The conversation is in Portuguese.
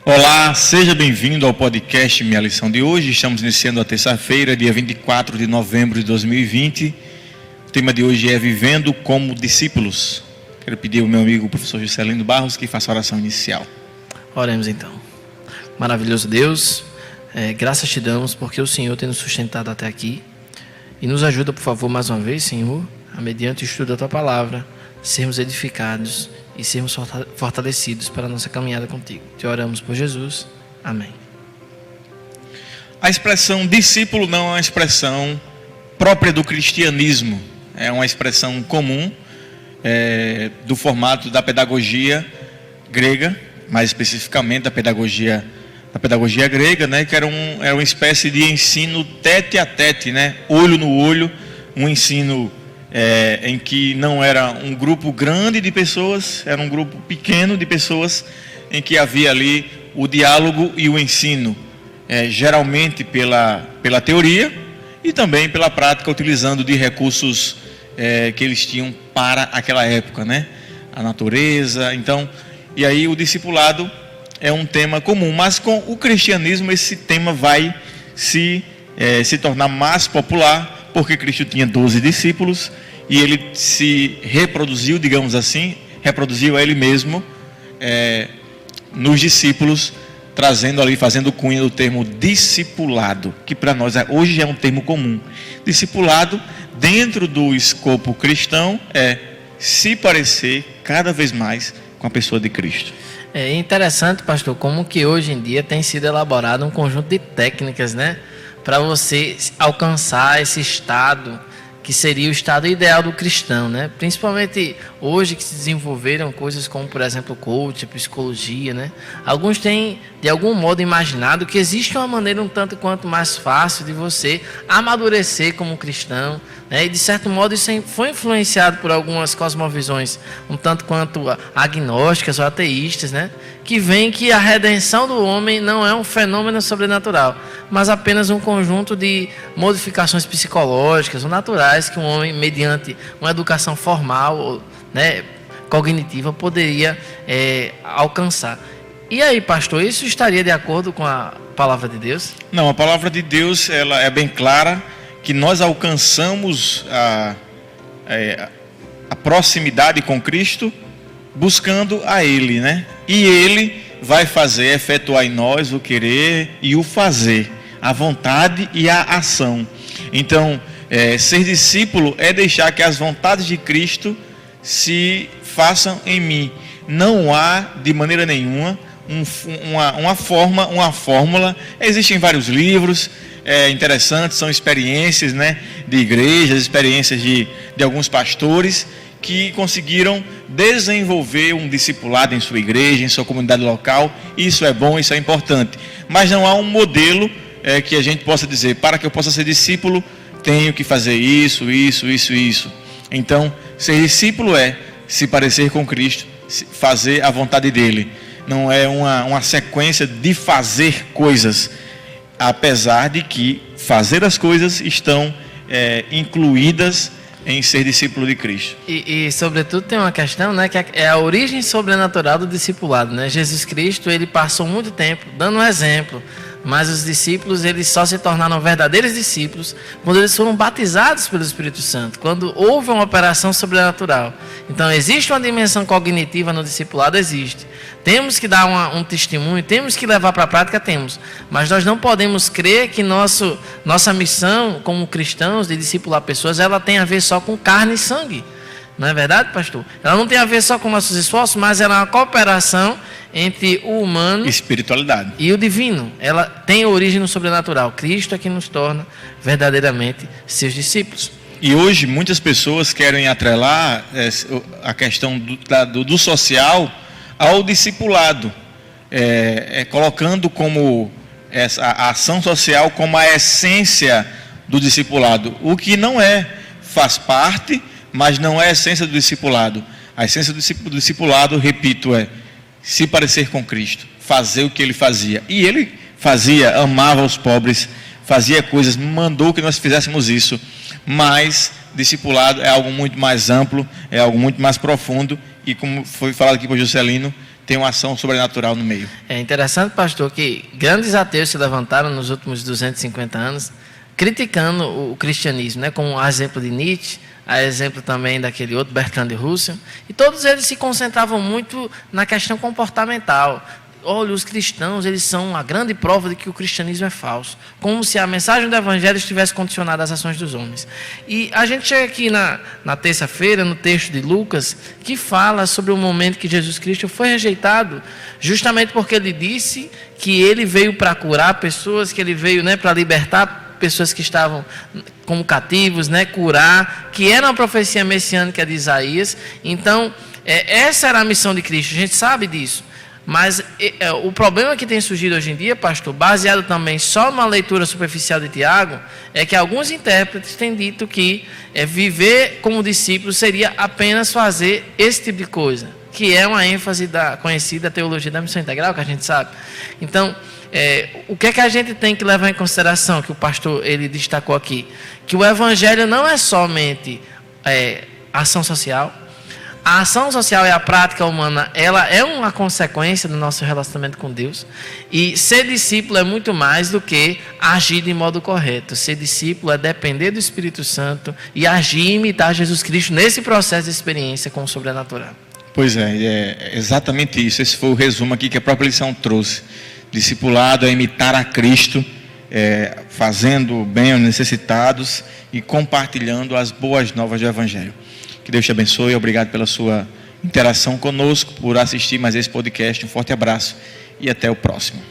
Olá, seja bem-vindo ao podcast Minha Lição de hoje. Estamos iniciando a terça-feira, dia 24 de novembro de 2020. O tema de hoje é Vivendo como Discípulos. Quero pedir ao meu amigo, o professor Juscelino Barros, que faça a oração inicial. Oremos então. Maravilhoso Deus, graças te damos porque o Senhor tem nos sustentado até aqui. E nos ajuda, por favor, mais uma vez, Senhor, a mediante o estudo da Tua Palavra, sermos edificados e sermos fortalecidos para a nossa caminhada contigo. Te oramos por Jesus. Amém. A expressão discípulo não é uma expressão própria do cristianismo. É uma expressão comum do formato da pedagogia grega, mais especificamente da pedagogia grega, né, que era uma espécie de ensino tete a tete, né, olho no olho, um ensino em que não era um grupo grande de pessoas, era um grupo pequeno de pessoas, em que havia ali o diálogo e o ensino, geralmente pela teoria e também pela prática, utilizando de recursos que eles tinham para aquela época, né? A natureza. Então, e aí o discipulado é um tema comum, mas com o cristianismo esse tema vai se tornar mais popular, porque Cristo tinha 12 discípulos e ele se reproduziu, digamos assim, reproduziu a ele mesmo nos discípulos, trazendo ali, fazendo cunha do termo discipulado, que para nós hoje é um termo comum. Discipulado, dentro do escopo cristão, é se parecer cada vez mais com a pessoa de Cristo. É interessante, pastor, como que hoje em dia tem sido elaborado um conjunto de técnicas, né, para você alcançar esse estado que seria o estado ideal do cristão, né? Principalmente hoje que se desenvolveram coisas como, por exemplo, coach, psicologia, né? Alguns têm, de algum modo, imaginado que existe uma maneira um tanto quanto mais fácil de você amadurecer como cristão, né? E, de certo modo, isso foi influenciado por algumas cosmovisões um tanto quanto agnósticas ou ateístas, né? Que veem que a redenção do homem não é um fenômeno sobrenatural, mas apenas um conjunto de modificações psicológicas ou naturais que um homem, mediante uma educação formal, né, cognitiva, poderia alcançar. E aí, pastor, isso estaria de acordo com a palavra de Deus? Não, a palavra de Deus ela é bem clara, que nós alcançamos a proximidade com Cristo buscando a Ele, né? E Ele vai efetuar em nós o querer e o fazer, a vontade e a ação. Então, ser discípulo é deixar que as vontades de Cristo se façam em mim. Não há, de maneira nenhuma, uma fórmula. Existem vários livros interessantes, são experiências, né, de igrejas, experiências de alguns pastores que conseguiram desenvolver um discipulado em sua igreja, em sua comunidade local. Isso é bom, isso é importante. Mas não há um modelo que a gente possa dizer, para que eu possa ser discípulo, tenho que fazer isso. Então, ser discípulo é se parecer com Cristo, fazer a vontade dele. Não é uma sequência de fazer coisas, apesar de que fazer as coisas estão incluídas em ser discípulo de Cristo. E sobretudo tem uma questão, né, que é a origem sobrenatural do discipulado, né? Jesus Cristo, ele passou muito tempo dando um exemplo, mas os discípulos, eles só se tornaram verdadeiros discípulos quando eles foram batizados pelo Espírito Santo, quando houve uma operação sobrenatural. Então, existe uma dimensão cognitiva no discipulado? Existe. Temos que dar um testemunho, temos que levar para a prática, temos. Mas nós não podemos crer que nossa missão como cristãos de discipular pessoas, ela tem a ver só com carne e sangue. Não é verdade, pastor? Ela não tem a ver só com nossos esforços, mas ela é uma cooperação entre o humano espiritualidade e o divino. Ela tem origem no sobrenatural. Cristo é que nos torna verdadeiramente seus discípulos. E hoje muitas pessoas querem atrelar a questão do social ao discipulado, colocando como a ação social como a essência do discipulado, o que não faz parte, mas não é a essência do discipulado. A essência do discipulado, repito, é se parecer com Cristo, fazer o que ele fazia. E ele fazia, amava os pobres, fazia coisas, mandou que nós fizéssemos isso. Mas discipulado é algo muito mais amplo, é algo muito mais profundo. E como foi falado aqui por Juscelino, tem uma ação sobrenatural no meio. É interessante, pastor, que grandes ateus se levantaram nos últimos 250 anos criticando o cristianismo, né? Como a exemplo de Nietzsche, a exemplo também daquele outro Bertrand Russell, e todos eles se concentravam muito na questão comportamental. Olha, os cristãos, eles são a grande prova de que o cristianismo é falso, como se a mensagem do evangelho estivesse condicionada às ações dos homens. E a gente chega aqui na terça-feira, no texto de Lucas, que fala sobre o momento que Jesus Cristo foi rejeitado, justamente porque ele disse que ele veio para curar pessoas, que ele veio, né, para libertar pessoas que estavam como cativos, né, curar, que era uma profecia messiânica de Isaías. Então, essa era a missão de Cristo, a gente sabe disso. Mas o problema que tem surgido hoje em dia, pastor, baseado também só numa leitura superficial de Tiago, é que alguns intérpretes têm dito que viver como discípulo seria apenas fazer esse tipo de coisa, que é uma ênfase da conhecida teologia da missão integral, que a gente sabe. Então, o que é que a gente tem que levar em consideração, que o pastor ele destacou aqui? Que o evangelho não é somente ação social. A ação social e a prática humana, ela é uma consequência do nosso relacionamento com Deus. E ser discípulo é muito mais do que agir de modo correto. Ser discípulo é depender do Espírito Santo e agir e imitar Jesus Cristo nesse processo de experiência com o sobrenatural. Pois é exatamente isso. Esse foi o resumo aqui que a própria lição trouxe. Discipulado é imitar a Cristo, fazendo bem aos necessitados e compartilhando as boas novas do Evangelho. Que Deus te abençoe, obrigado pela sua interação conosco, por assistir mais esse podcast. Um forte abraço e até o próximo.